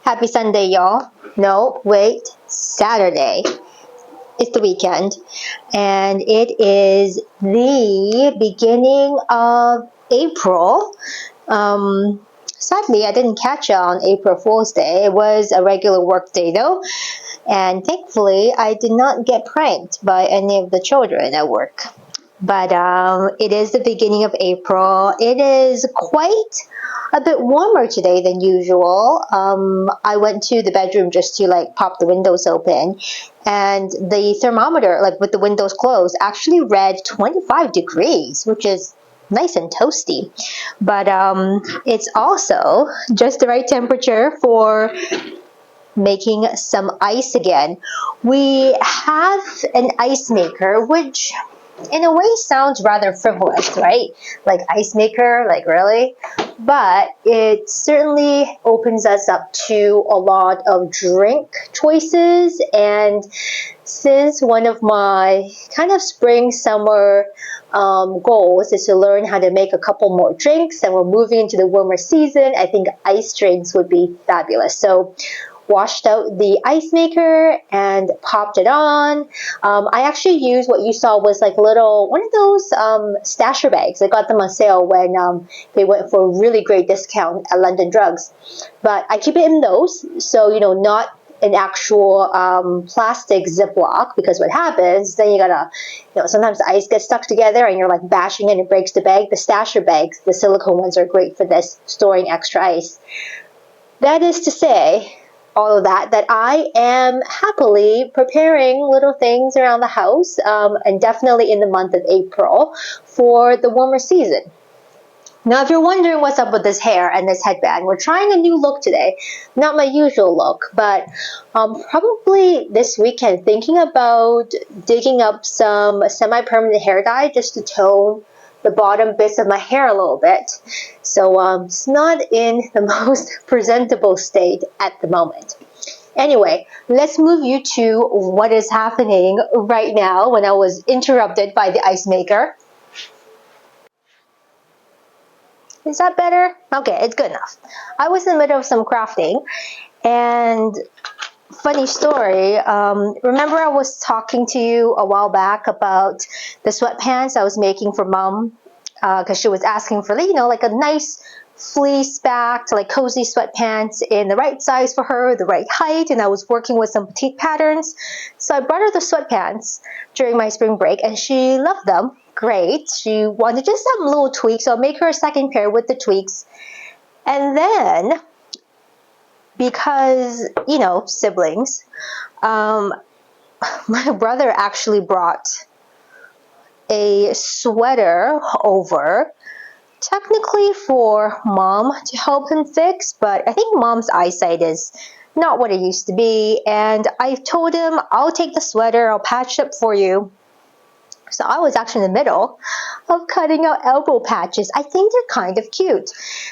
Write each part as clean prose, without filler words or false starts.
Happy Sunday, y'all. No, wait, Saturday. It's the weekend, and it is the beginning of April. Sadly, I didn't catch it on April Fool's Day. It was a regular work day, though, and thankfully, I did not get pranked by any of the children at work. But it is the beginning of April. It is quite a bit warmer today than usual. I went to the bedroom just to pop the windows open, and the thermometer, with the windows closed, actually read 25 degrees, which is nice and toasty. But it's also just the right temperature for making some ice again. We have an ice maker, which in a way sounds rather frivolous, right? Like ice maker, really? But it certainly opens us up to a lot of drink choices. And since one of my kind of spring summer goals is to learn how to make a couple more drinks, and we're moving into the warmer season, I think ice drinks would be fabulous. So washed out the ice maker and popped it on. I actually used what you saw was one of those stasher bags. I got them on sale when they went for a really great discount at London Drugs. But I keep it in those, so not an actual plastic Ziploc, because what happens then you gotta, sometimes the ice gets stuck together and you're bashing it and it breaks the bag. The stasher bags, the silicone ones, are great for this, storing extra ice. That is to say, all of that I am happily preparing little things around the house, and definitely in the month of April for the warmer season. Now, if you're wondering what's up with this hair and this headband, we're trying a new look today. Not my usual look, but probably this weekend thinking about digging up some semi-permanent hair dye just to tone the bottom bits of my hair a little bit. So it's not in the most presentable state at the moment. Anyway, let's move you to what is happening right now when I was interrupted by the ice maker. Is that better? Okay, it's good enough. I was in the middle of some crafting, and funny story, remember I was talking to you a while back about the sweatpants I was making for Mom, because she was asking for a nice fleece-backed cozy sweatpants in the right size for her, the right height, and I was working with some petite patterns. So I brought her the sweatpants during my spring break, and she loved them. Great. She wanted just some little tweaks, so I'll make her a second pair with the tweaks. And then, because, siblings, my brother actually brought a sweater over, technically for Mom to help him fix, but I think Mom's eyesight is not what it used to be, and I told him, I'll take the sweater, I'll patch it up for you. So I was actually in the middle of cutting out elbow patches. I think they're kind of cute.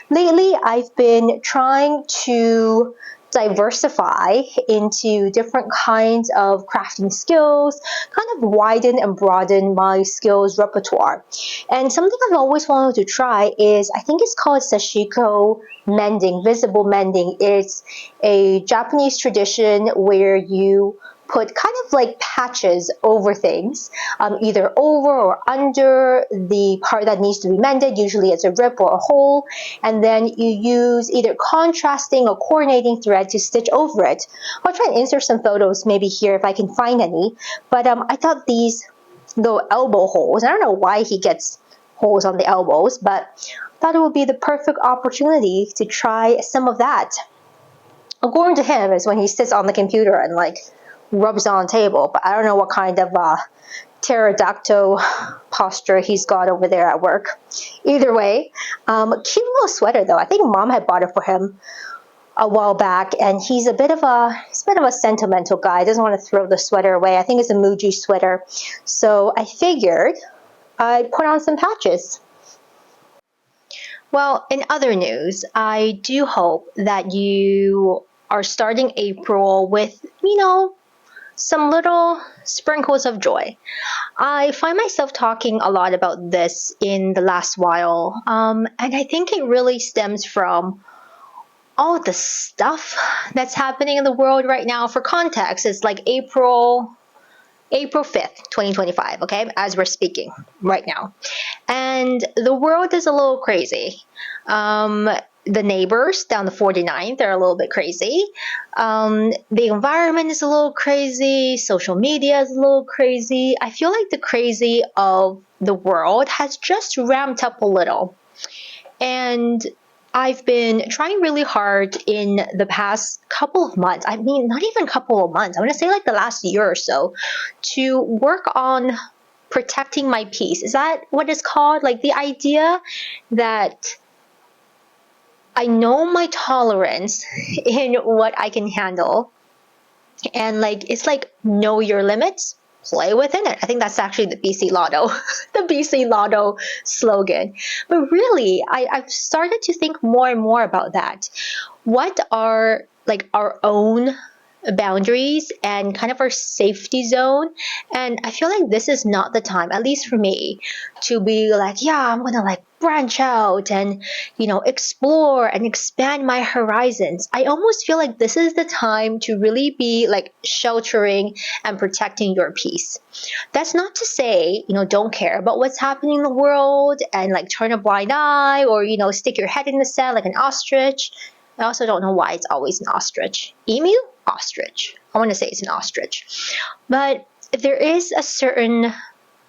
Lately, I've been trying to diversify into different kinds of crafting skills, kind of widen and broaden my skills repertoire. And something I've always wanted to try is, I think it's called Sashiko mending, visible mending. It's a Japanese tradition where you put kind of patches over things, either over or under the part that needs to be mended. Usually it's a rip or a hole, and then you use either contrasting or coordinating thread to stitch over it. I'll try and insert some photos maybe here if I can find any, but I thought these little elbow holes, I don't know why he gets holes on the elbows, but I thought it would be the perfect opportunity to try some of that. According to him, is when he sits on the computer and rubs on the table, but I don't know what kind of pterodactyl posture he's got over there at work. Either way, cute little sweater though. I think Mom had bought it for him a while back, and he's a bit of a sentimental guy. Doesn't want to throw the sweater away. I think it's a Muji sweater, so I figured I'd put on some patches. Well, in other news, I do hope that you are starting April with, some little sprinkles of joy. I find myself talking a lot about this in the last while, and I think it really stems from all the stuff that's happening in the world right now. For context, it's like April 5th, 2025, okay, as we're speaking right now. And the world is a little crazy. The neighbors down the 49th, they're a little bit crazy. The environment is a little crazy. Social media is a little crazy. I feel like the crazy of the world has just ramped up a little. And I've been trying really hard in the past couple of months. I mean, not even a couple of months. I want to say like the last year or so, to work on protecting my peace. Is that what it's called? Like the idea that I know my tolerance in what I can handle. And like, it's like know your limits, play within it. I think that's actually the BC Lotto, the BC Lotto slogan. But really, I've started to think more and more about that. What are like our own boundaries and kind of our safety zone? And I feel like this is not the time, at least for me, to be like, yeah, I'm gonna like branch out and, you know, explore and expand my horizons. I almost feel like this is the time to really be like sheltering and protecting your peace. That's not to say, you know, don't care about what's happening in the world and like turn a blind eye or, you know, stick your head in the sand like an ostrich. I also don't know why it's always an ostrich. Emu? Ostrich. I want to say it's an ostrich. But there is a certain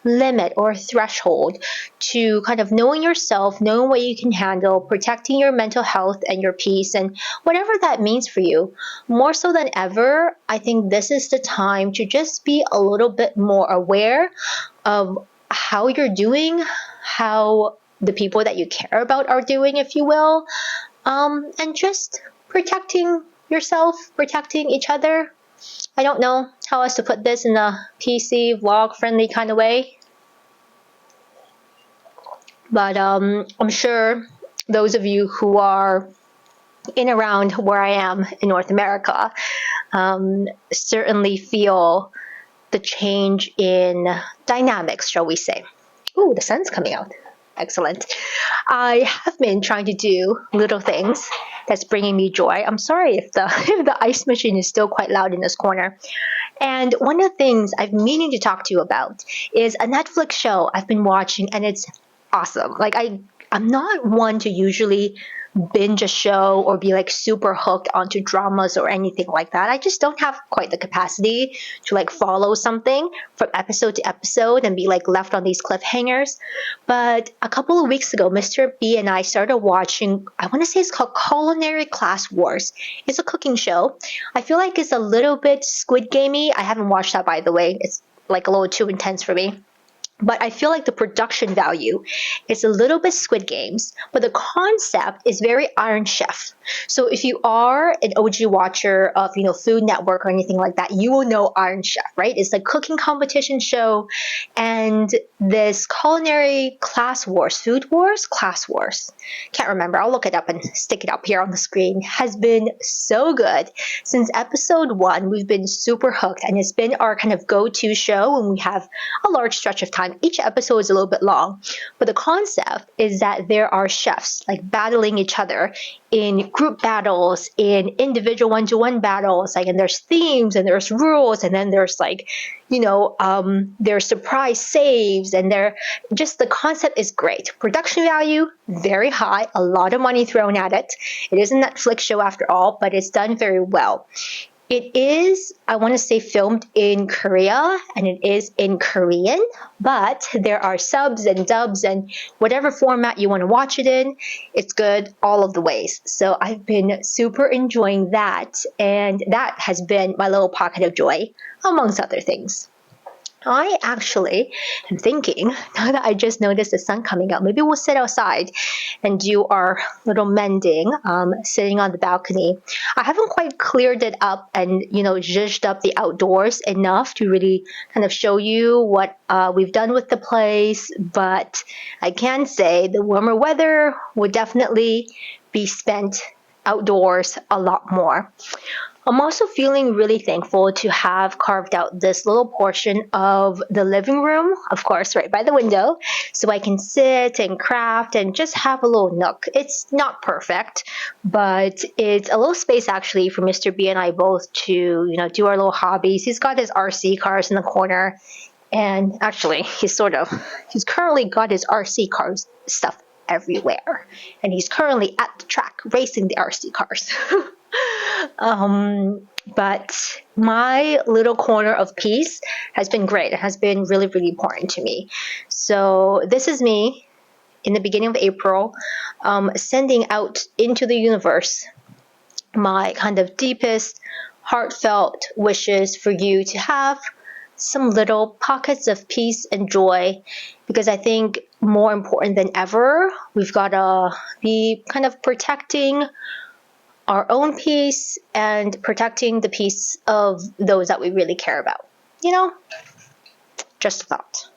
limit or threshold to kind of knowing yourself, knowing what you can handle, protecting your mental health and your peace, and whatever that means for you. More so than ever, I think this is the time to just be a little bit more aware of how you're doing, how the people that you care about are doing, if you will, and just protecting yourself, protecting each other. I don't know how else to put this in a PC vlog friendly kind of way. But I'm sure those of you who are in around where I am in North America certainly feel the change in dynamics, shall we say. Ooh, the sun's coming out. Excellent. I have been trying to do little things that's bringing me joy. I'm sorry if the ice machine is still quite loud in this corner. And one of the things I've been meaning to talk to you about is a Netflix show I've been watching, and it's awesome. Like I'm not one to usually binge a show or be like super hooked onto dramas or anything like that. I just don't have quite the capacity to like follow something from episode to episode and be like left on these cliffhangers. But a couple of weeks ago, Mr. B and I started watching, I want to say it's called Culinary Class Wars. It's a cooking show. I feel like it's a little bit Squid Gamey. I haven't watched that, by the way. It's like a little too intense for me. But I feel like the production value is a little bit Squid Games, but the concept is very Iron Chef. So if you are an OG watcher of, you know, Food Network or anything like that, you will know Iron Chef, right? It's a cooking competition show, and this culinary class wars, food wars, class wars, can't remember. I'll look it up and stick it up here on the screen. Has been so good. Since episode 1, we've been super hooked, and it's been our kind of go-to show when we have a large stretch of time. Each episode is a little bit long, but the concept is that there are chefs like battling each other in group battles, in individual one-to-one battles, like, and there's themes and there's rules, and then there's like, you know, there's surprise saves, and just the concept is great. Production value, very high, a lot of money thrown at it. It is a Netflix show after all, but it's done very well. It is, I want to say, filmed in Korea, and it is in Korean, but there are subs and dubs and whatever format you want to watch it in, it's good all of the ways. So I've been super enjoying that, and that has been my little pocket of joy, amongst other things. I actually am thinking, now that I just noticed the sun coming out, maybe we'll sit outside and do our little mending, sitting on the balcony. I haven't quite cleared it up and, you know, zhuzhed up the outdoors enough to really kind of show you what we've done with the place, but I can say the warmer weather will definitely be spent outdoors a lot more. I'm also feeling really thankful to have carved out this little portion of the living room, of course, right by the window, so I can sit and craft and just have a little nook. It's not perfect, but it's a little space actually for Mr. B and I both to, do our little hobbies. He's got his RC cars in the corner, and actually, he's currently got his RC cars stuff everywhere, and he's currently at the track racing the RC cars. But my little corner of peace has been great. It has been really, really important to me. So this is me in the beginning of April, sending out into the universe my kind of deepest, heartfelt wishes for you to have some little pockets of peace and joy, because I think more important than ever, we've got to be kind of protecting our own peace and protecting the peace of those that we really care about. Just a thought.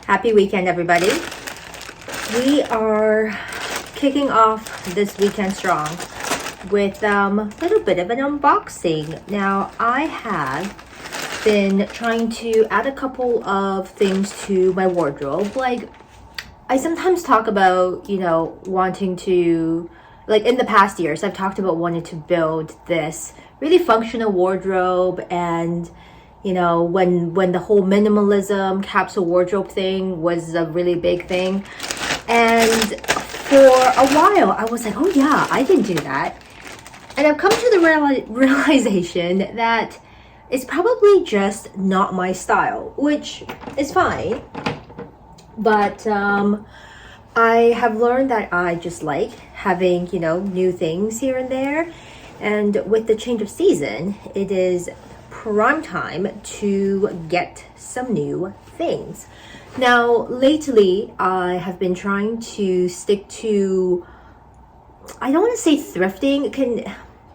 Happy weekend, everybody. We are kicking off this weekend strong with a little bit of an unboxing. Now, I have been trying to add a couple of things to my wardrobe. Like, I sometimes talk about, wanting to like in the past years, I've talked about wanting to build this really functional wardrobe. And you know, when the whole minimalism capsule wardrobe thing was a really big thing, and for a while I was like, oh yeah, I can do that. And I've come to the realization that it's probably just not my style, which is fine. But I have learned that I just like having, you know, new things here and there. And with the change of season, it is prime time to get some new things. Now, lately, I have been trying to stick to, I don't want to say thrifting.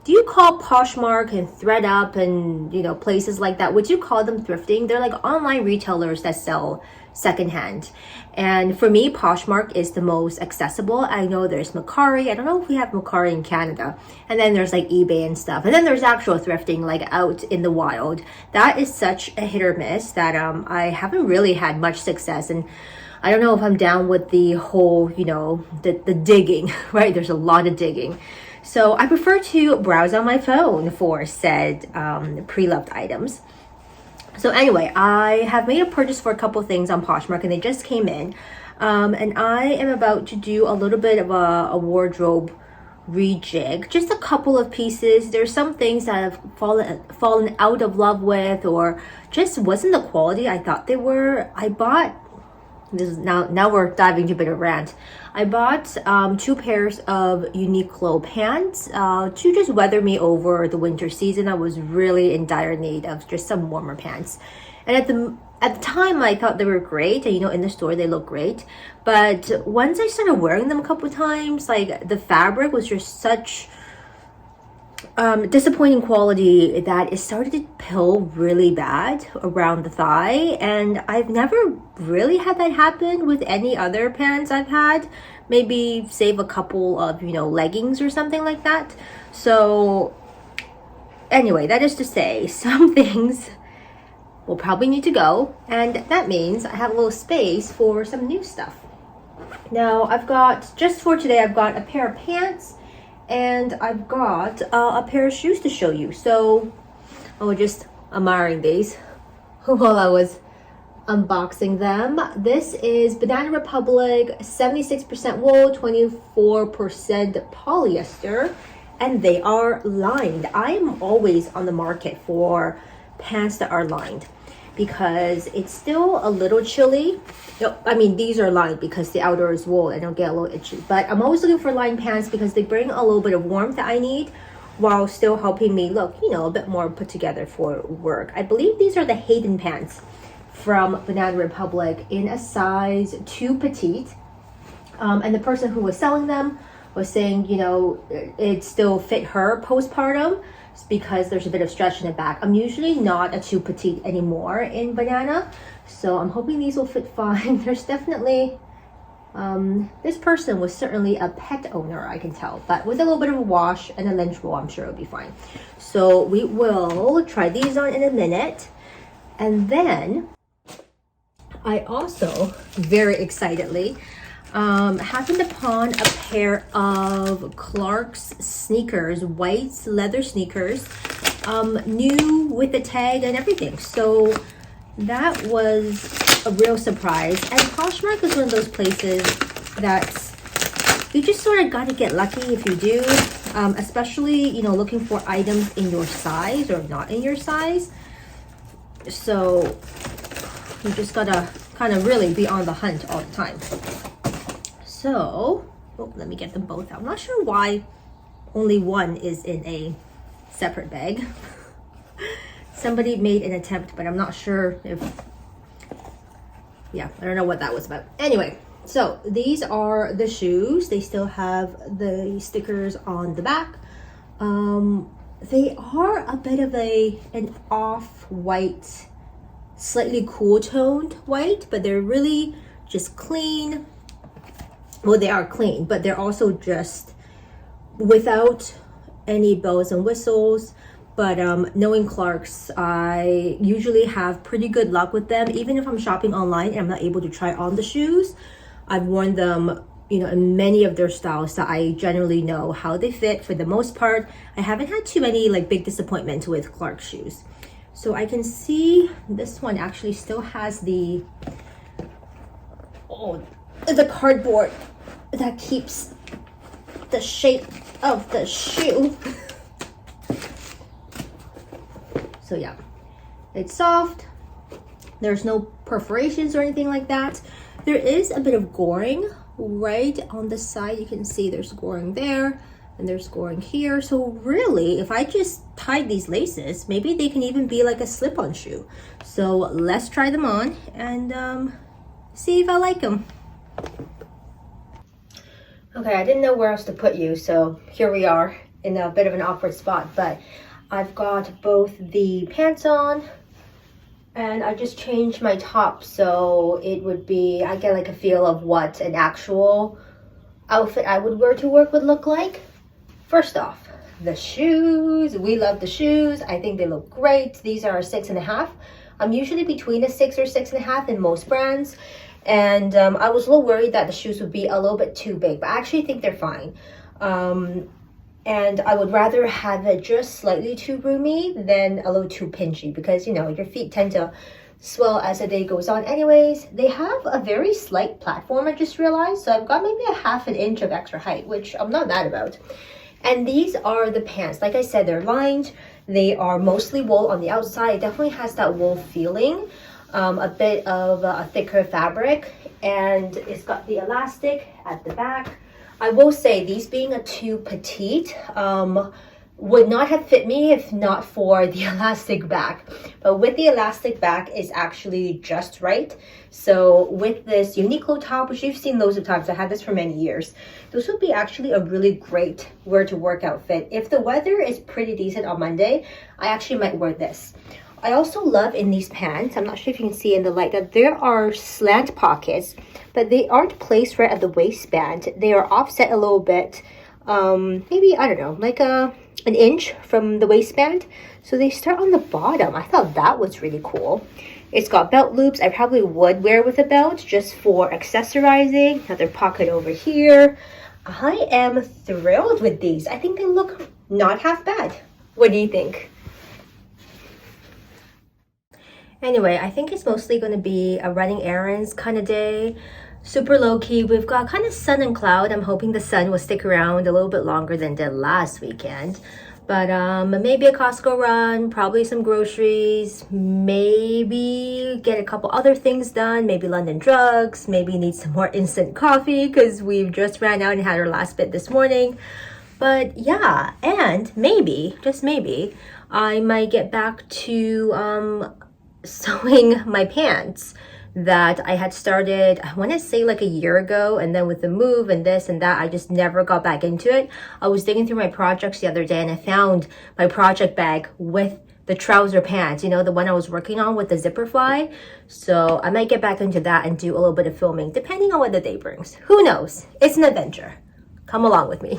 Do you call Poshmark and ThredUp and, you know, places like that, would you call them thrifting? They're like online retailers that sell secondhand. And for me, Poshmark is the most accessible. I know there's Mercari. I don't know if we have Mercari in Canada. And then there's like eBay and stuff. And then there's actual thrifting like out in the wild. That is such a hit or miss that I haven't really had much success. And I don't know if I'm down with the whole, you know, the digging, right? There's a lot of digging. So I prefer to browse on my phone for said pre-loved items. So anyway, I have made a purchase for a couple things on Poshmark and they just came in. And I am about to do a little bit of a wardrobe rejig. Just a couple of pieces. There's some things that I've fallen out of love with or just wasn't the quality I thought they were. I bought, this is now we're diving into a bit of rant. I bought 2 pairs of Uniqlo pants to just weather me over the winter season. I was really in dire need of just some warmer pants. And at the time, I thought they were great. And, you know, in the store, they look great. But once I started wearing them a couple times, like the fabric was just such disappointing quality that it started to peel really bad around the thigh. And I've never really had that happen with any other pants I've had. Maybe save a couple of, you know, leggings or something like that. So anyway, that is to say, some things will probably need to go, and that means I have a little space for some new stuff. Now I've got, just for today, I've got a pair of pants and I've got a pair of shoes to show you. So I was just admiring these while I was unboxing them. This is Banana Republic, 76% wool, 24% polyester, and they are lined. I am always on the market for pants that are lined because it's still a little chilly. I mean, these are lined because the outer is wool and it'll get a little itchy. But I'm always looking for lined pants because they bring a little bit of warmth that I need while still helping me look, you know, a bit more put together for work. I believe these are the Hayden pants from Banana Republic in a size 2 petite. And the person who was selling them was saying, you know, it still fit her postpartum because there's a bit of stretch in the back. I'm usually not a 2 petite anymore in Banana, so I'm hoping these will fit fine. There's definitely, this person was certainly a pet owner, I can tell, but with a little bit of a wash and a lint roll, I'm sure it'll be fine. So we will try these on in a minute. And then I also, very excitedly, happened upon a pair of Clark's sneakers, white leather sneakers, new with the tag and everything. So that was a real surprise. And Poshmark is one of those places that you just sort of got to get lucky if you do, especially, you know, looking for items in your size or not in your size. So you just gotta kind of really be on the hunt all the time. So, oh, let me get them both out. I'm not sure why only one is in a separate bag. Somebody made an attempt, but I'm not sure if, yeah, I don't know what that was about. Anyway, so these are the shoes. They still have the stickers on the back. They are a bit of an off-white, slightly cool toned white, but they're really just clean. Well, they are clean, but they're also just without any bells and whistles. But knowing Clark's, I usually have pretty good luck with them. Even if I'm shopping online and I'm not able to try on the shoes, I've worn them you know, in many of their styles that I generally know how they fit for the most part. I haven't had too many like big disappointments with Clark shoes. So I can see this one actually still has the cardboard that keeps the shape of the shoe. So yeah, it's soft. There's no perforations or anything like that. There is a bit of goring right on the side. You can see there's goring there and there's goring here. So really, if I just tied these laces, maybe they can even be like a slip-on shoe. So let's try them on and see if I like them. Okay, I didn't know where else to put you, so here we are in a bit of an awkward spot, but I've got both the pants on and I just changed my top so it would be, I get like a feel of what an actual outfit I would wear to work would look like. First off, the shoes. We love the shoes. I think they look great. These are a 6.5. I'm usually between a 6 or 6.5 in most brands. And I was a little worried that the shoes would be a little bit too big, but I actually think they're fine. And I would rather have it just slightly too roomy than a little too pinchy because, you know, your feet tend to swell as the day goes on anyways. They have a very slight platform, I just realized. So I've got maybe a 1/2 inch of extra height, which I'm not mad about. And these are the pants. Like I said, they're lined. They are mostly wool on the outside. It definitely has that wool feeling. A bit of a thicker fabric, and it's got the elastic at the back. I will say these being a too petite would not have fit me if not for the elastic back, but with the elastic back is actually just right. So with this Uniqlo top, which you've seen loads of times, I had this for many years, this would be actually a really great wear to work outfit. If the weather is pretty decent on Monday, I actually might wear this. I also love in these pants, I'm not sure if you can see in the light, that there are slant pockets, but they aren't placed right at the waistband. They are offset a little bit, maybe, I don't know, like an inch from the waistband. So they start on the bottom. I thought that was really cool. It's got belt loops. I probably would wear with a belt just for accessorizing. Another pocket over here. I am thrilled with these. I think they look not half bad. What do you think? Anyway, I think it's mostly going to be a running errands kind of day. Super low-key. We've got kind of sun and cloud. I'm hoping the sun will stick around a little bit longer than it did last weekend. But maybe a Costco run, probably some groceries, maybe get a couple other things done, maybe London drugs, maybe need some more instant coffee because we've just ran out and had our last bit this morning. But yeah, and maybe, just maybe, I might get back to sewing my pants that I had started, I want to say like a year ago, and then with the move and this and that, I just never got back into it. I was digging through my projects the other day and I found my project bag with the trouser pants, you know, the one I was working on with the zipper fly. So I might get back into that and do a little bit of filming, depending on what the day brings. Who knows? It's an adventure. Come along with me.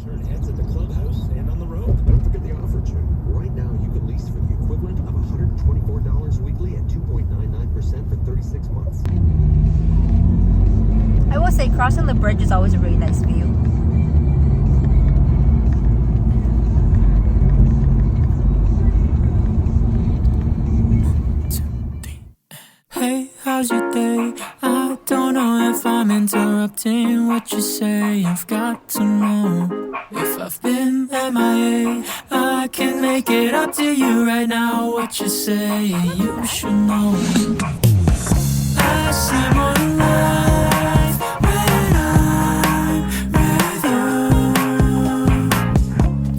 Turn heads at the clubhouse and on the road. Don't forget the offer check. Right now, you can lease for the equivalent of $124 weekly at 2.99% for 36 months. I will say crossing the bridge is always a really nice view. Hey, how's your day? I don't know if I'm interrupting what you say. I've got to know if I've been MIA. I can make it up to you right now. What you say, you should know. I see more life when I'm with you.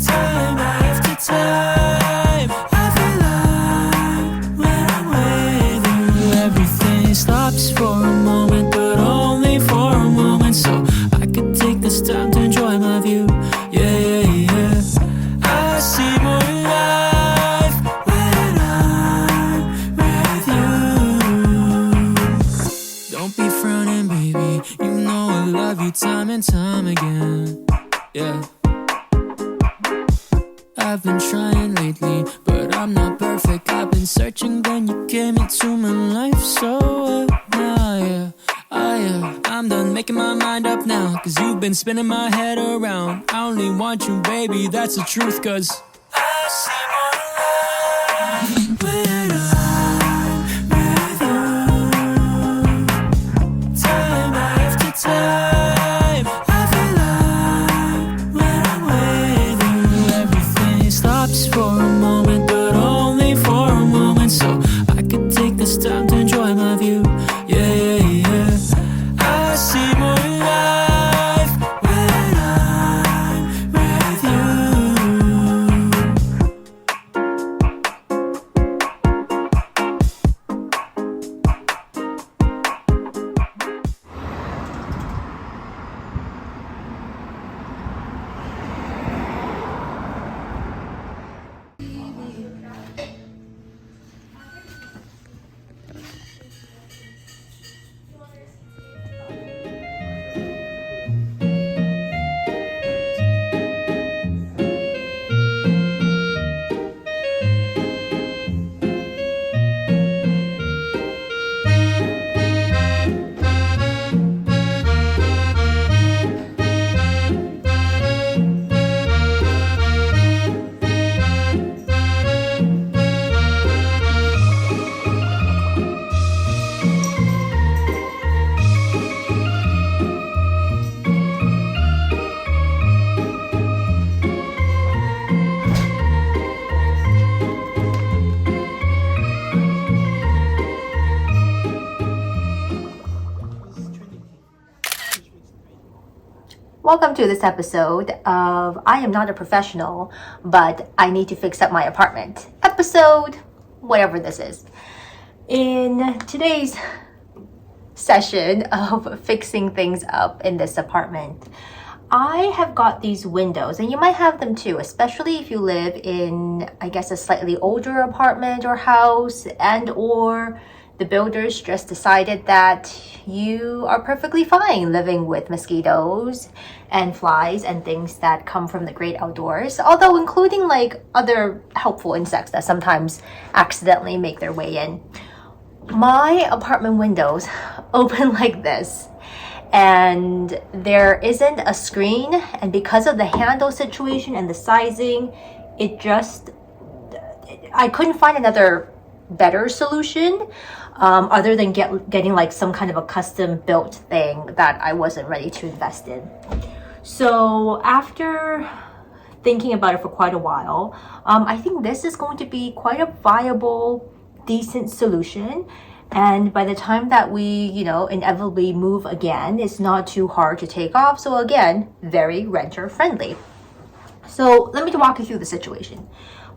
Time after time, I feel like when I'm with you, everything stops for a moment, but only for a moment. So I could take this time to enjoy my view. Yeah, yeah, yeah. I see more life when I'm with you. Don't be frowning, baby. You know I love you time and time again. Yeah. I've been trying lately, but I'm not perfect. I've been searching, then you came into my life. So I'm done making my mind up now, cause you've been spinning my head around. I only want you, baby, that's the truth, cause I see more life when I'm with you. Time after time, I feel like when I'm with you, everything stops for a moment, but only for a moment. So I could take this time to enjoy my view. Yeah, yeah, yeah. I see more life when I'm with you. Welcome to this episode of I am not a professional, but I need to fix up my apartment. Episode, whatever this is. In today's session of fixing things up in this apartment, I have got these windows, and you might have them too, especially if you live in, I guess, a slightly older apartment or house, and or the builders just decided that you are perfectly fine living with mosquitoes and flies and things that come from the great outdoors, although including like other helpful insects that sometimes accidentally make their way in. My apartment windows open like this, and there isn't a screen, and because of the handle situation and the sizing, I couldn't find another better solution other than getting like some kind of a custom built thing that I wasn't ready to invest in. So after thinking about it for quite a while, I think this is going to be quite a viable, decent solution. And by the time that we, inevitably move again, it's not too hard to take off. So again, very renter friendly. So let me walk you through the situation.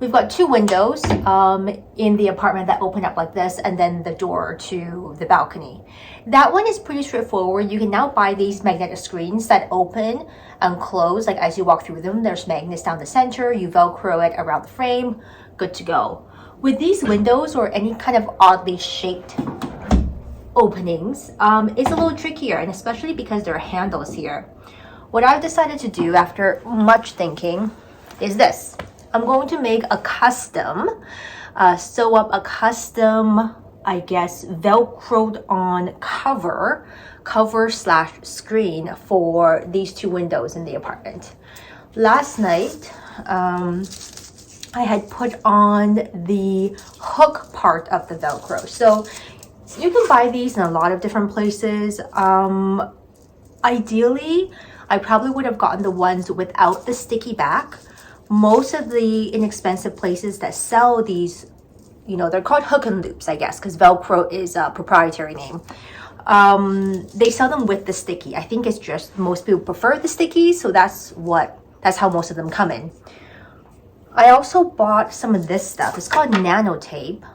We've got two windows in the apartment that open up like this, and then the door to the balcony. That one is pretty straightforward. You can now buy these magnetic screens that open and close. Like as you walk through them, there's magnets down the center. You Velcro it around the frame. Good to go. With these windows or any kind of oddly shaped openings, it's a little trickier, and especially because there are handles here. What I've decided to do after much thinking is this. I'm going to make a custom, sew up a custom, I guess, Velcroed on cover/screen for these two windows in the apartment. Last night, I had put on the hook part of the Velcro. So you can buy these in a lot of different places. Ideally, I probably would have gotten the ones without the sticky back. Most of the inexpensive places that sell these, they're called hook and loops, I guess, because Velcro is a proprietary name. They sell them with the sticky. I think it's just most people prefer the sticky, so that's how most of them come in. I also bought some of this stuff. It's called nano tape,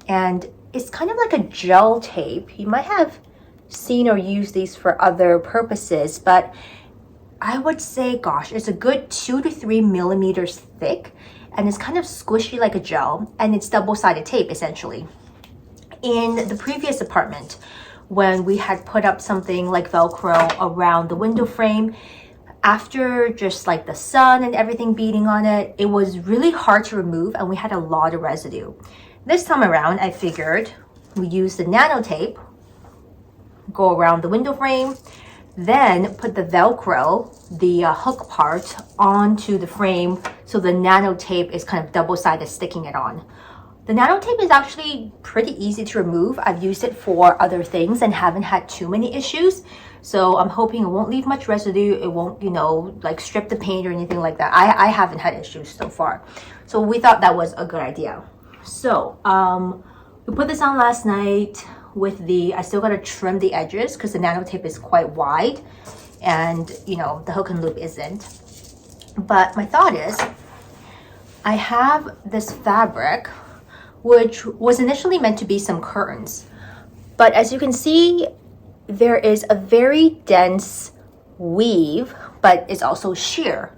and it's kind of like a gel tape. You might have seen or used these for other purposes, but I would say, gosh, it's a good 2 to 3 millimeters thick, and it's kind of squishy like a gel, and it's double-sided tape essentially. In the previous apartment, when we had put up something like Velcro around the window frame, after just like the sun and everything beating on it, it was really hard to remove and we had a lot of residue. This time around, I figured we use the nano tape, go around the window frame, then put the Velcro, the hook part, onto the frame so the nano tape is kind of double-sided, sticking it on. The nano tape is actually pretty easy to remove. I've used it for other things and haven't had too many issues. So I'm hoping it won't leave much residue. It won't, you know, like strip the paint or anything like that. I haven't had issues so far. So we thought that was a good idea. So we put this on last night with I still got to trim the edges because the nano tape is quite wide and, you know, the hook and loop isn't. But my thought is, I have this fabric which was initially meant to be some curtains. But as you can see, there is a very dense weave, but it's also sheer.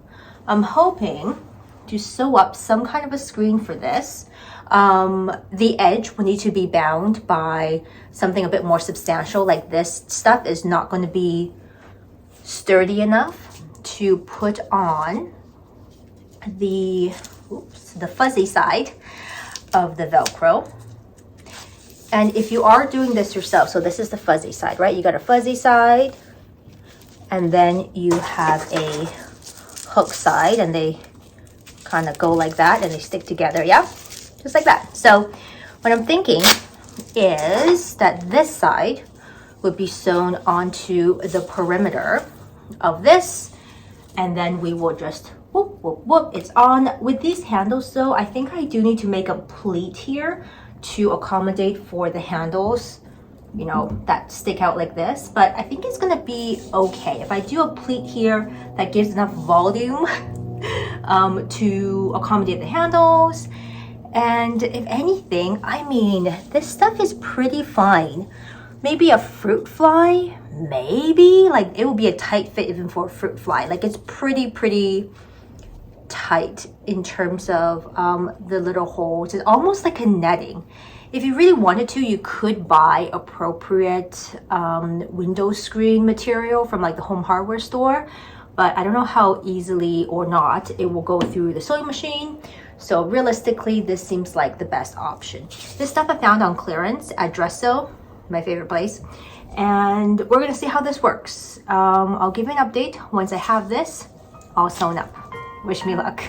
I'm hoping to sew up some kind of a screen for this. The edge will need to be bound by something a bit more substantial, like this stuff is not going to be sturdy enough to put on the fuzzy side of the Velcro. And if you are doing this yourself, so this is the fuzzy side, right? You got a fuzzy side and then you have a hook side and they kind of go like that and they stick together, yeah? Just like that. So what I'm thinking is that this side would be sewn onto the perimeter of this and then we will just whoop, whoop, whoop. It's on. With these handles though, I think I do need to make a pleat here to accommodate for the handles, you know, that stick out like this. But I think it's gonna be okay. If I do a pleat here that gives enough volume to accommodate the handles. And if anything, I mean, this stuff is pretty fine. Maybe a fruit fly, maybe. Like, it will be a tight fit even for a fruit fly. Like, it's pretty tight in terms of the little holes. It's almost like a netting. If you really wanted to, you could buy appropriate window screen material from like the home hardware store, but I don't know how easily or not it will go through the sewing machine. So realistically, this seems like the best option. This stuff I found on clearance at Dress So, my favorite place, and we're gonna see how this works. I'll give you an update once I have this all sewn up. Wish me luck.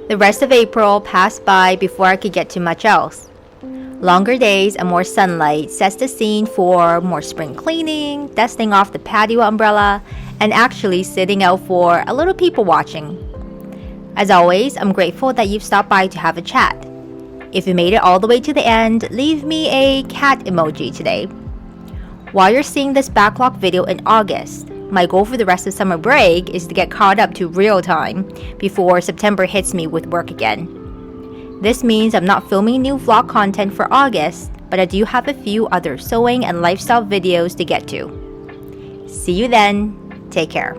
The rest of April passed by before I could get to much else. Longer days and more sunlight sets the scene for more spring cleaning, dusting off the patio umbrella, and actually sitting out for a little people watching. As always, I'm grateful that you've stopped by to have a chat. If you made it all the way to the end, leave me a cat emoji today. While you're seeing this backlog video in August, my goal for the rest of summer break is to get caught up to real time before September hits me with work again. This means I'm not filming new vlog content for August, but I do have a few other sewing and lifestyle videos to get to. See you then. Take care.